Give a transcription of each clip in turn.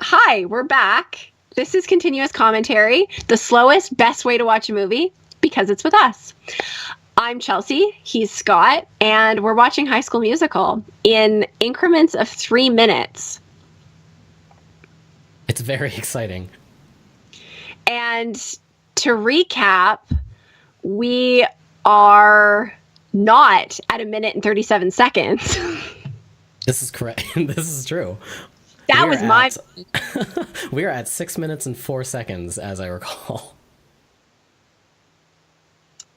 Hi, we're back. This is Continuous Commentary, the slowest, best way to watch a movie because it's with us. I'm Chelsea, he's Scott, and we're watching High School Musical in increments of 3 minutes. It's very exciting. And to recap, we are not at 1 minute and 37 seconds. This is correct. This is true. That was my... We are at 6 minutes and 4 seconds, as I recall.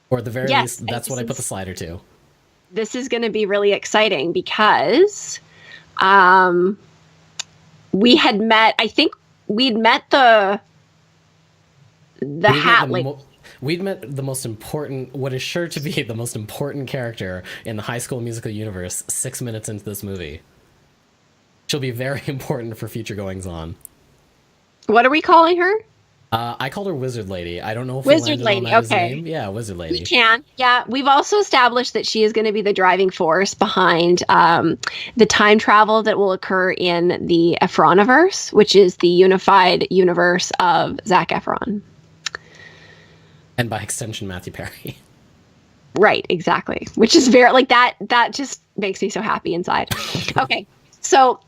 Or at the very least, that's what I put the slider to. This is going to be really exciting because we had met, I think we'd met We'd met the most important, what is sure to be the most important character in the High School Musical universe 6 minutes into this movie. She'll be very important for future goings-on. What are we calling her? I called her Wizard Lady. I don't know if Wizard Lady, okay. Name. Yeah, Wizard Lady. We can. Yeah, we've also established that she is going to be the driving force behind the time travel that will occur in the Efroniverse, which is the unified universe of Zac Efron. And by extension, Matthew Perry. Right, exactly. Which is very, like, that just makes me so happy inside. Okay, so...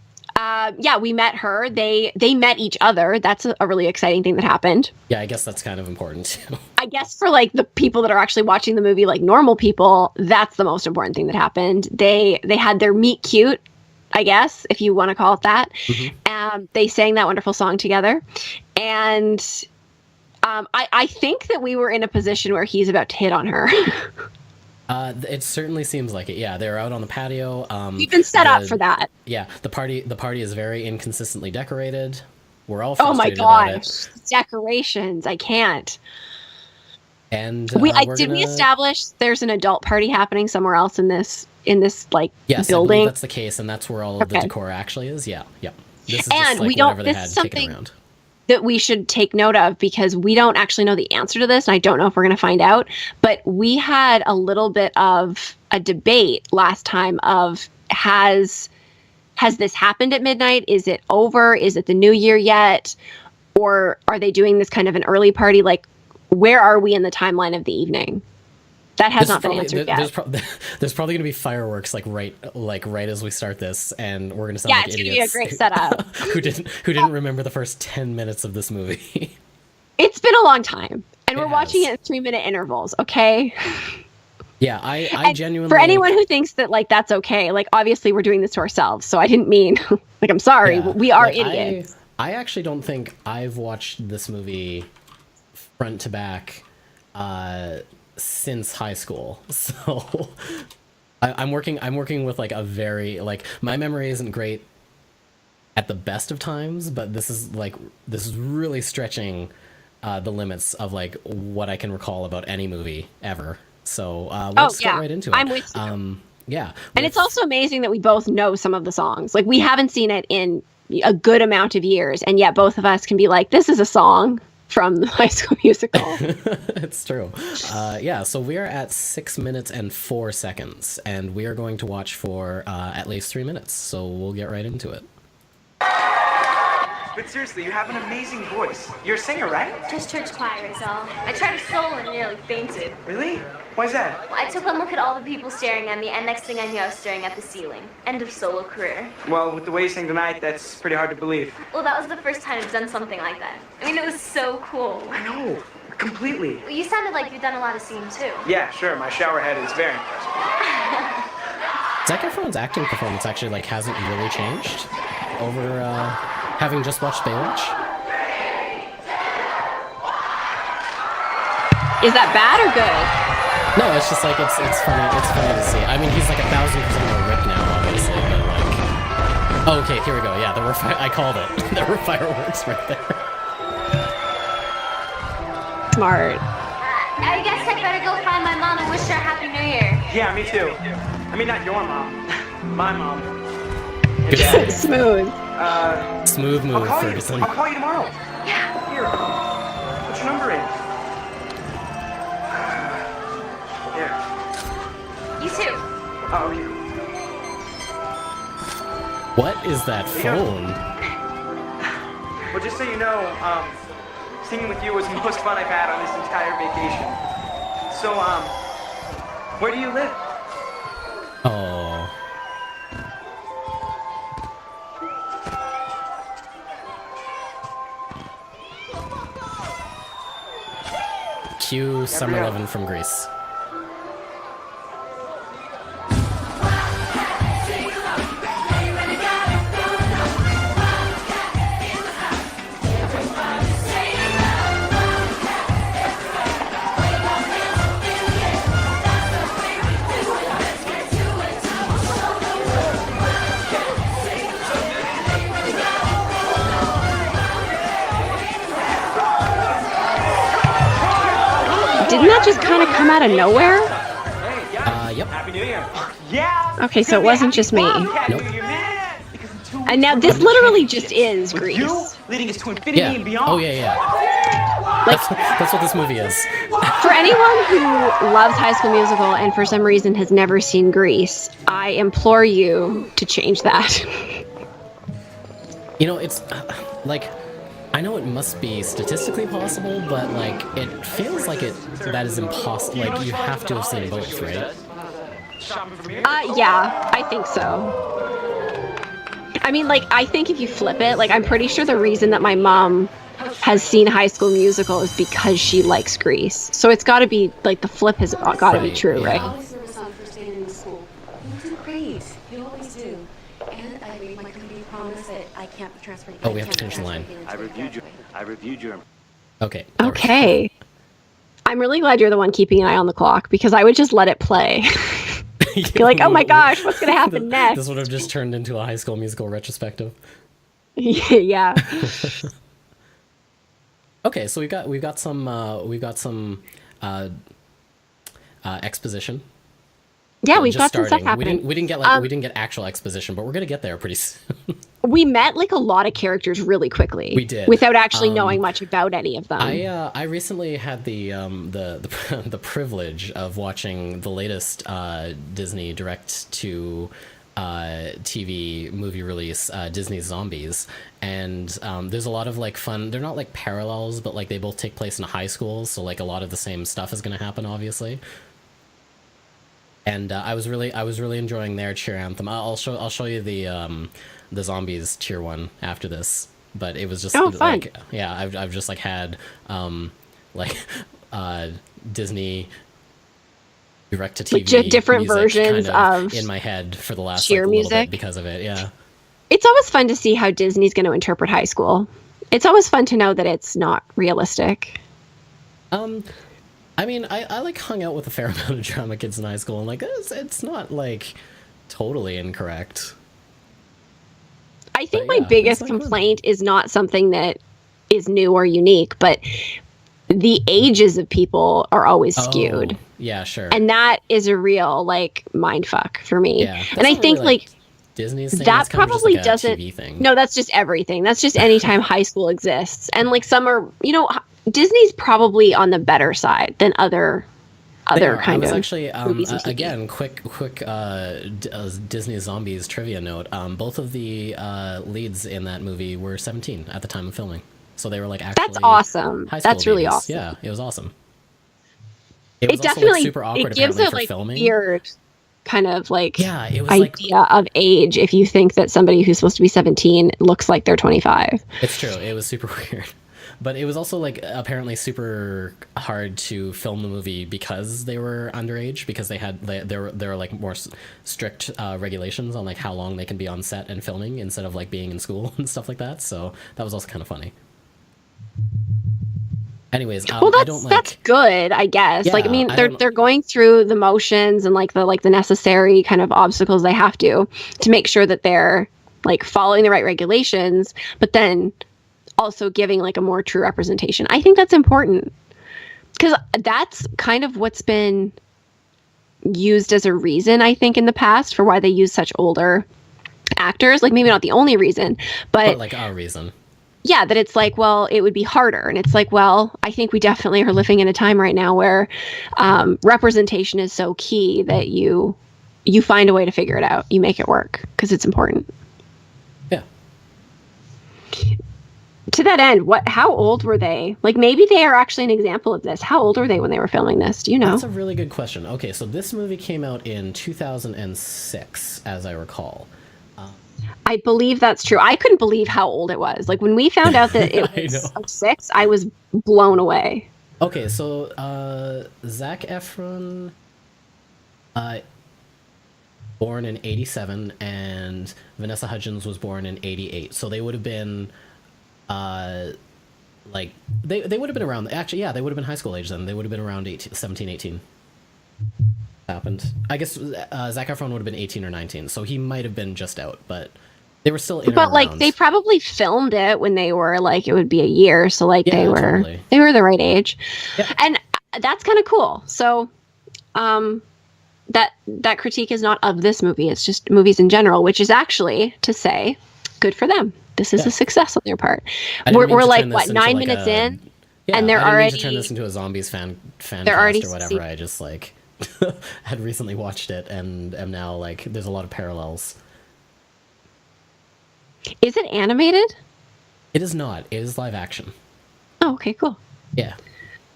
we met her. They met each other. That's a really exciting thing that happened. Yeah, I guess that's kind of important too. I guess for like the people that are actually watching the movie, like normal people, that's the most important thing that happened. They had their meet cute, I guess, if you want to call it that. Mm-hmm. They sang that wonderful song together, and I think that we were in a position where he's about to hit on her. It certainly seems like it. Yeah, they're out on the patio. We've been set up for that. Yeah, the party is very inconsistently decorated. We're all oh frustrated my about gosh, it. Decorations! I can't. And we establish there's an adult party happening somewhere else in this like building? Yes, that's the case, and that's where all of the decor actually is. Yeah. This is just like we don't. Whatever they had kicking around. That we should take note of because we don't actually know the answer to this, and I don't know if we're going to find out. But we had a little bit of a debate last time of has this happened at midnight? Is it over? Is it the new year yet? Or are they doing this kind of an early party? Like, where are we in the timeline of the evening? That has not been answered yet. There's probably going to be fireworks right as we start this, and we're going to sound like idiots. Yeah, it's going to be a great setup. who didn't remember the first 10 minutes of this movie. It's been a long time, and we're watching it in 3-minute intervals. Okay. Yeah, I genuinely. For anyone who thinks that like that's okay, like obviously we're doing this to ourselves, so I didn't mean like I'm sorry. Yeah, we are idiots. I actually don't think I've watched this movie front to back. Since high school, so I'm working with like a very my memory isn't great at the best of times, but this is really stretching the limits of like what I can recall about any movie ever. So let's get right into it. I'm with you. Yeah, and it's also amazing that we both know some of the songs. Like we haven't seen it in a good amount of years, and yet both of us can be like, "This is a song from the High School Musical." It's true. So we are at 6 minutes and 4 seconds, and we are going to watch for at least 3 minutes, so we'll get right into it. But seriously, you have an amazing voice. You're a singer, right? Just church choir is all. I tried to solo and nearly fainted. Really? Why's that? Well, I took one look at all the people staring at me, and next thing I knew, I was staring at the ceiling. End of solo career. Well, with the way you sing tonight, that's pretty hard to believe. Well, that was the first time I've done something like that. I mean, it was so cool. I know. Completely. Well, you sounded like you've done a lot of singing, too. Yeah, sure. My shower head is very impressive. Zac Efron's acting performance actually hasn't really changed over having just watched Baywatch. Is that bad or good? No, it's just like it's funny. It's funny to see. I mean, he's like 1,000% more ripped now, obviously, but like. Oh, okay, here we go. Yeah, I called it. There were fireworks right there. Smart. I guess I better go find my mom and wish her a Happy New Year. Yeah, me too. I mean, not your mom. My mom. Good. Smooth. Smooth move, Ferguson. I'll call you tomorrow. Yeah. Here. What's your number in? Here. You too. Oh, you. What is that phone? Well, just so you know, singing with you was the most fun I've had on this entire vacation. So, where do you live? Oh. Cue Summer Lovin' from Greece. Didn't that just kind of come out of nowhere? Hey, yeah. Yep. Happy New Year. Yeah. Okay, so it wasn't just me. Happy Nope. New Year, man. Because in 2 And now weeks, this we're literally gonna just change is with Grease. You leading us to infinity Yeah. and beyond. Oh, yeah. That's what this movie is. For anyone who loves High School Musical and for some reason has never seen Grease, I implore you to change that. You know, it's like, I know it must be statistically possible, but like it feels like that is impossible. Like you have to have seen both, right? Yeah, I think so. I mean, like, I think if you flip it, like, I'm pretty sure the reason that my mom has seen High School Musical is because she likes Grease. So it's got to be, like, the flip has got to be Right, true, yeah. right? Always nervous on first day in school. You do great. You always do. And I made my community promise that I can't be transferred. Oh, we have to finish the line. I reviewed your Okay. Okay. I'm really glad you're the one keeping an eye on the clock because I would just let it play. Be like, oh my gosh, what's going to happen next? This would have just turned into a High School Musical retrospective. Yeah. Okay, so we've got some exposition. Yeah, we've Just got some stuff starting. happening. We didn't get actual exposition, but we're gonna get there pretty soon. We met like a lot of characters really quickly. We did. Without actually knowing much about any of them. I recently had the privilege of watching the latest Disney direct to TV movie release, Disney Zombies, and there's a lot of like fun. They're not like parallels, but like they both take place in high schools, so like a lot of the same stuff is going to happen, obviously. And I was really enjoying their cheer anthem. I'll show you the Zombies cheer one after this. But it was just fun. like, yeah, I've just like had like Disney direct to TV Like, different music versions kind of in my head for the last cheer like, little music. bit because of it. Yeah. It's always fun to see how Disney's going to interpret high school. It's always fun to know that it's not realistic. I mean, I like hung out with a fair amount of drama kids in high school, and like it's not like totally incorrect. I think But yeah, my biggest it's not good. complaint is not something that is new or unique, but the ages of people are always skewed. Oh, yeah, sure. And that is a real like mind fuck for me. Yeah, that's and I not think really, like Disney's thing. that That's kind of just, probably like, a doesn't TV thing. No, that's just everything. That's just anytime high school exists. And like some are, Disney's probably on the better side than other There, kind I was of actually movies and TV. again quick Disney Zombies trivia note. Both of the leads in that movie were 17 at the time of filming, so they were like actually That's awesome. high school That's really babies. awesome. Yeah, it was awesome. It was It also, definitely like, super awkward it gives apparently it for like filming. weird kind of like Yeah, it was like idea of age if you think that somebody who's supposed to be 17 looks like they're 25. it's true. It was super weird. But it was also like apparently super hard to film the movie because they were underage, because there were like more strict regulations on like how long they can be on set and filming instead of like being in school and stuff like that. So that was also kind of funny. Anyways, Well, that's good, I guess. Like, I Yeah, mean, I don't- they're going through the motions and like the necessary kind of obstacles they have to make sure that they're like following the right regulations, but then also giving like a more true representation. I think that's important because that's kind of what's been used as a reason, I think, in the past for why they use such older actors. Like, maybe not the only reason, but like our reason. yeah, that it's like, well, it would be harder. And it's like, well, I think we definitely are living in a time right now where representation is so key that you find a way to figure it out. You make it work because it's important. Yeah. To that end, how old were they? Like, maybe they are actually an example of this. How old were they when they were filming this? Do you know? That's a really good question. Okay, so this movie came out in 2006, as I recall. I believe that's true. I couldn't believe how old it was. Like, when we found out that it I was know. 6, I was blown away. Okay, so Zac Efron, born in 87, and Vanessa Hudgens was born in 88. So they would have been, like, they would have been around, actually, yeah, they would have been high school age then. They would have been around 17, 18. Happened. I guess Zac Efron would have been 18 or 19, so he might have been just out, but they were still in But and like, around. they probably filmed it when they were like, it would be a year. So like, Yeah, they were totally. they were the right age, Yeah. and that's kind of cool. So, that critique is not of this movie. It's just movies in general, which is actually to say, good for them. This is Yeah. a success on their part. I didn't mean We're to like turn this what, into 9 like minutes a- in, Yeah, and they're I didn't mean already to turn this into a zombies fan they're already cast or whatever. I just like had recently watched it and am now like there's a lot of parallels. Is it animated? It is not. It is live action. Oh, okay, cool. Yeah.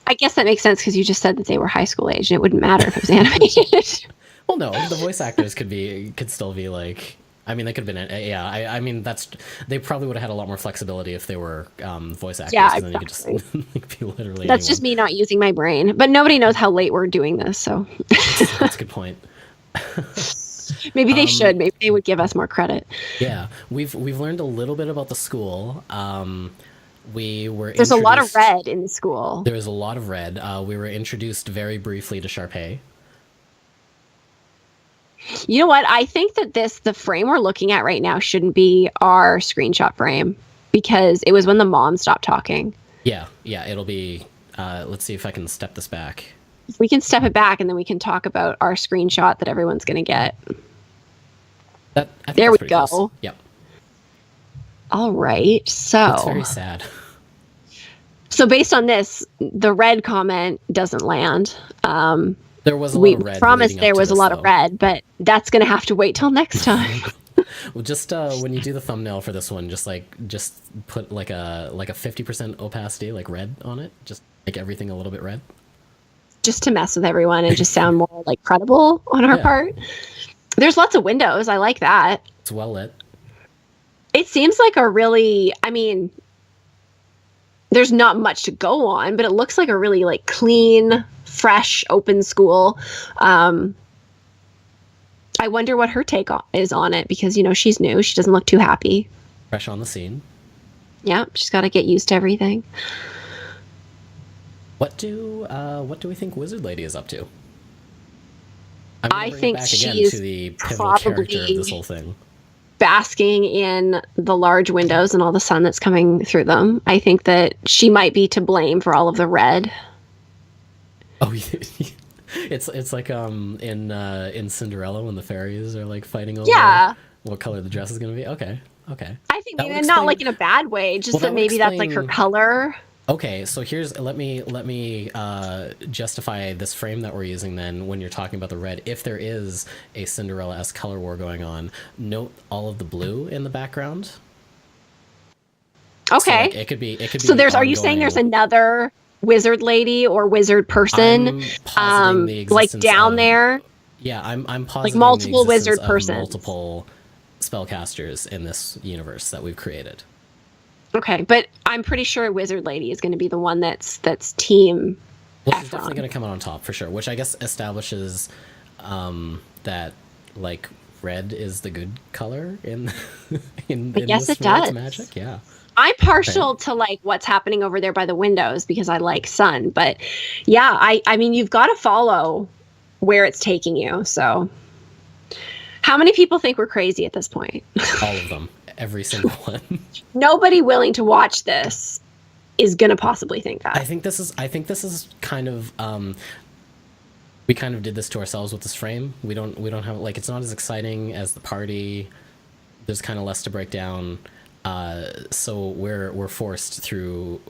I guess that makes sense because you just said that they were high school age, and it wouldn't matter if it was animated. Well, no, the voice actors could still be like. I mean, they could have been. Yeah, I mean, they probably would have had a lot more flexibility if they were voice actors. Yeah, and then you could just like, be literally. That's just me not using my brain. But nobody knows how late we're doing this, so That's a good point. maybe they should. Maybe they would give us more credit. Yeah, we've learned a little bit about the school. We were. There's a lot of introduced- red in the school. There was a lot of red. We were introduced very briefly to Sharpay. You know what? I think that the frame we're looking at right now shouldn't be our screenshot frame because it was when the mom stopped talking. Yeah, it'll be. Let's see if I can step this back. If we can step it back and then we can talk about our screenshot that everyone's going to get. I think There that's we pretty go. close. Yep. All right. It's So, very sad. so based on this, the red comment doesn't land. There was a We lot of red. promised leading up there to was a this, lot of though. red, but that's going to have to wait till next time. Well, just when you do the thumbnail for this one, just put like a 50% opacity, like red on it. Just make everything a little bit red. Just to mess with everyone and just sound more like credible on our Yeah. part. There's lots of windows. I like that. It's well lit. It seems like a really, I mean, there's not much to go on, but it looks like a really like clean, fresh, open school. I wonder what her take is on it because, you know, she's new. She doesn't look too happy. Fresh on the scene. Yeah, she's got to get used to everything. What do we think Wizard Lady is up to? I'm I gonna bring it think back she again is to the pivotal character of probably- this whole thing. Basking in the large windows and all the sun that's coming through them. I think that she might be to blame for all of the red. Oh, it's like in Cinderella when the fairies are like fighting over Yeah. what color the dress is gonna be. Okay. I think That maybe would not explain- like in a bad way, just Well, that that would maybe that's like her explain- color. Okay, so let me justify this frame that we're using then when you're talking about the red. If there is a Cinderella-esque color war going on, note all of the blue in the background. So, Okay. like, it could be. So there's, are you saying there's ongoing- another wizard lady or wizard person, I'm positing the like existence down of- there? Yeah, I'm positing multiple the existence wizard of persons. multiple spellcasters in this universe that we've created. Okay, but I'm pretty sure wizard lady is going to be the one that's team. Well, she's Efron. definitely going to come out on top for sure, which I guess establishes that like red is the good color in in guess this it world's does. magic. Yeah. I'm partial to like what's happening over there by the windows because I like sun, but yeah, I mean you've got to follow where it's taking you. So how many people think we're crazy at this point? All of them, every single one. Nobody willing to watch this is going to possibly think that. I think this is kind of we kind of did this to ourselves with this frame. We don't have like it's not as exciting as the party. There's kind of less to break down. So we're forced through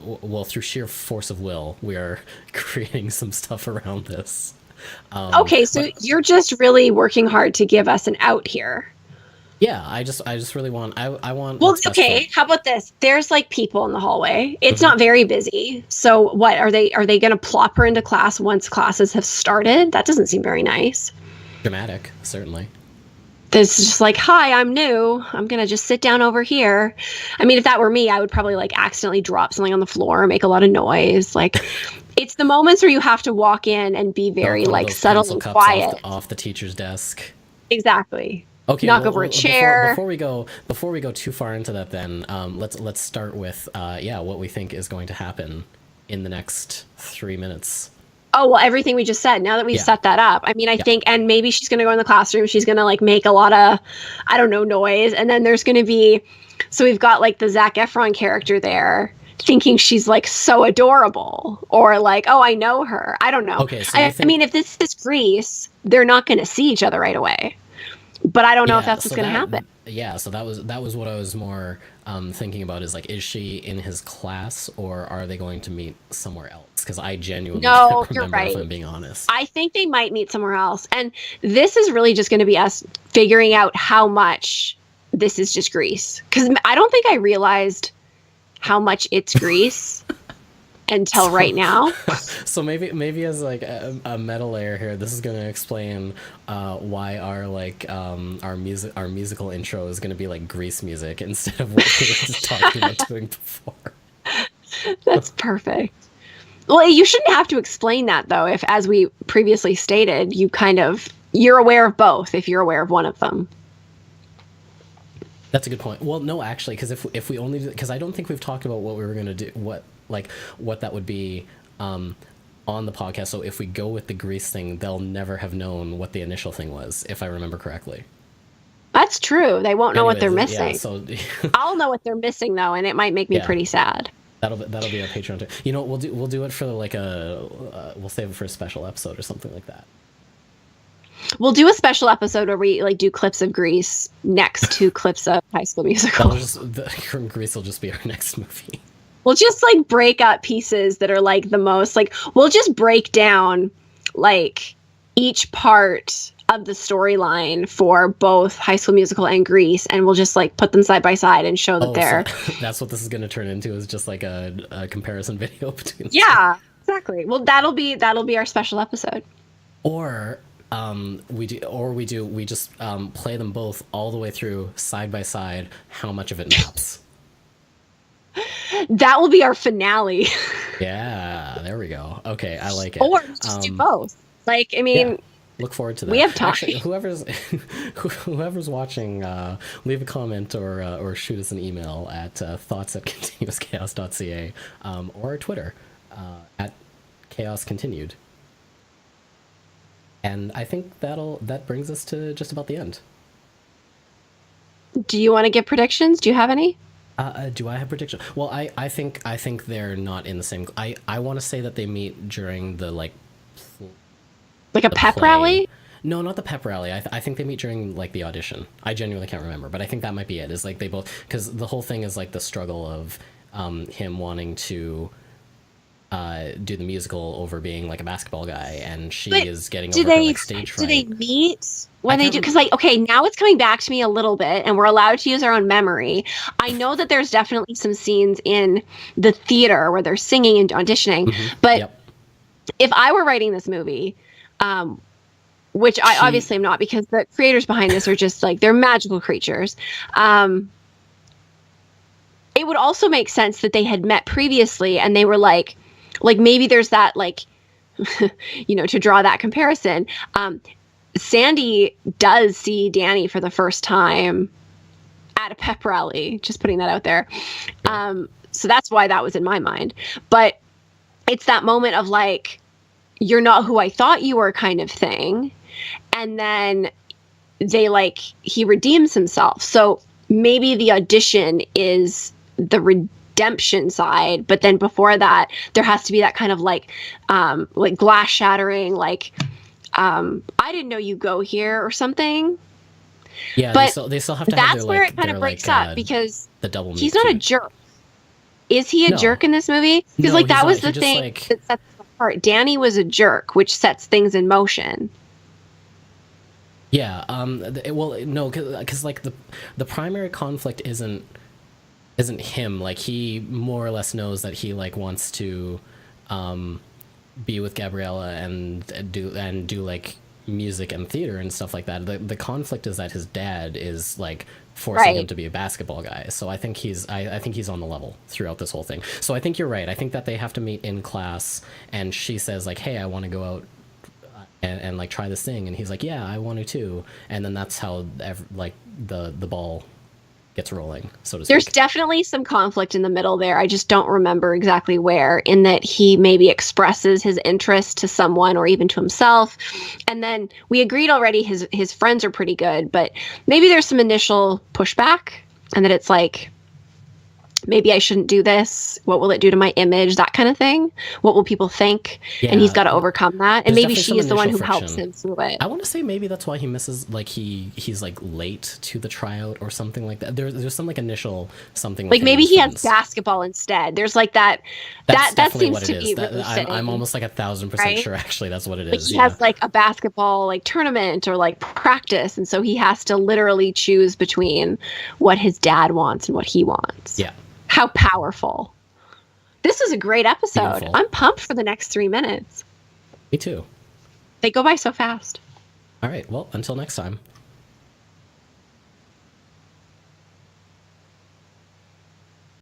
sheer force of will, we are creating some stuff around this. Okay, so you're just really working hard to give us an out here. Yeah, I just really want I want Well, what's best okay. for- How about this? There's like people in the hallway. It's not very busy. So what are they? Are they going to plop her into class once classes have started? That doesn't seem very nice. dramatic, certainly. This is just like, hi, I'm new. I'm going to just sit down over here. I mean, if that were me, I would probably like accidentally drop something on the floor, make a lot of noise. Like, it's the moments where you have to walk in and be very Knock one of like those subtle pencil and cups quiet. off the teacher's desk. Exactly. Okay, Knock over a chair. Before we go too far into that, then let's start with what we think is going to happen in the next 3 minutes. Oh, well, everything we just said, now that we've Yeah. set that up, I mean, I think, and maybe she's going to go in the classroom, she's going to like make a lot of, I don't know, noise. And then there's going to be, so we've got like the Zac Efron character there thinking she's like so adorable or like, oh, I know her. I don't know. Okay, so you I think- mean, if this is Greece, they're not going to see each other right away. But I don't know if that's what's going to happen. Yeah, so that was what I was more thinking about is like, is she in his class or are they going to meet somewhere else? Because I genuinely No, can't you're remember if right. I'm being honest. I think they might meet somewhere else. And this is really just going to be us figuring out how much this is just Greece. Because I don't think I realized how much it's Greece until right now. So maybe as like a meta layer here, this is going to explain why our like our musical intro is going to be like Grease music instead of what we were just talking about doing before. That's perfect. Well, you shouldn't have to explain that though. If, as we previously stated, you're aware of both if you're aware of one of them. That's a good point. Well, no, actually, because if we only because I don't think we've talked about what we were going to do, what that would be on the podcast. So if we go with the Grease thing, they'll never have known what the initial thing was, if I remember correctly. That's true. They won't know what they're Anyways, missing. Yeah, so I'll know what they're missing though, and it might make me Yeah. pretty sad. that'll be our Patreon too. You know, we'll do it for like we'll save it for a special episode or something like that. We'll do a special episode where we like do clips of Grease next to clips of High School Musical. That'll just Grease will just be our next movie. We'll just like break up pieces that are like the most like we'll just break down like each part of the storyline for both High School Musical and Grease, and we'll just like put them side by side and show that they're so that's what this is going to turn into, is just like a comparison video between the yeah, exactly. Well, that'll be our special episode. Or we just play them both all the way through side by side. How much of it maps? That will be our finale. Yeah, there we go. Okay, I like it. Or we just do both. Like, I mean, Yeah, look forward to that. we have time. Actually, whoever's watching, leave a comment or shoot us an email at thoughts@continuouschaos.ca or our Twitter at chaos continued. And I think that brings us to just about the end. Do you want to give predictions? Do you have any? Do I have prediction? Well, I think they're not in the same. I want to say that they meet during the like Like a the pep play. rally? No, not the pep rally. I think they meet during like the audition. I genuinely can't remember, but I think that might be it. Is like they both, because the whole thing is like the struggle of him wanting to do the musical over being like a basketball guy, and she But is getting Do over her they like stage do they fright. meet when I they can't do? Because like, okay, now it's coming back to me a little bit, and we're allowed to use our own memory. I know that there's definitely some scenes in the theater where they're singing and auditioning, but Yep. if I were writing this movie, which I obviously am not, because the creators behind this are just like they're magical creatures. It would also make sense that they had met previously, and they were like maybe there's that like, to draw that comparison. Sandy does see Danny for the first time at a pep rally. Just putting that out there. So that's why that was in my mind. But it's that moment of like, you're not who I thought you were kind of thing. And then he redeems himself. So maybe the audition is the redemption side, but then before that, there has to be that kind of like glass shattering, like, I didn't know you go here or something. Yeah, But they still have to That's have their, where like, it kind their, of breaks like, up, because the double. he's meet not a cute. jerk. Is he a No. jerk in this movie? Because No, like that he's was not. the He just, thing like- that sets it apart. Danny was a jerk, which sets things in motion. Yeah. Well, no, because like the primary conflict isn't him. Like he more or less knows that he like wants to be with Gabriella and do like music and theater and stuff like that. The conflict is that his dad is like forcing him Right. to be a basketball guy. So I think I think he's on the level throughout this whole thing. So I think you're right. I think that they have to meet in class, and she says like, "Hey, I want to go out and like try this thing," and he's like, "Yeah, I want to too." And then that's how like the ball gets rolling, so to There's speak. definitely some conflict in the middle there. I just don't remember exactly where, in that he maybe expresses his interest to someone or even to himself. And then we agreed already his friends are pretty good, but maybe there's some initial pushback, and that it's like, maybe I shouldn't do this. What will it do to my image? That kind of thing. What will people think? And he's Yeah. got to overcome that. And There's maybe definitely some she is the one who initial helps friction. him through it. I want to say maybe that's why he misses, like he's like late to the tryout or something like that. There's some like initial something with Like him maybe and his he has friends. basketball instead. There's like that. That's That definitely seems what it to is. be really fitting. I'm almost like 1,000% right? sure actually that's what it Like is. he Yeah. has like a basketball like tournament or like practice, and so he has to literally choose between what his dad wants and what he wants. Yeah. How powerful. This was a great episode. Beautiful. I'm pumped for the next 3 minutes. Me too. They go by so fast. All right. Well, until next time.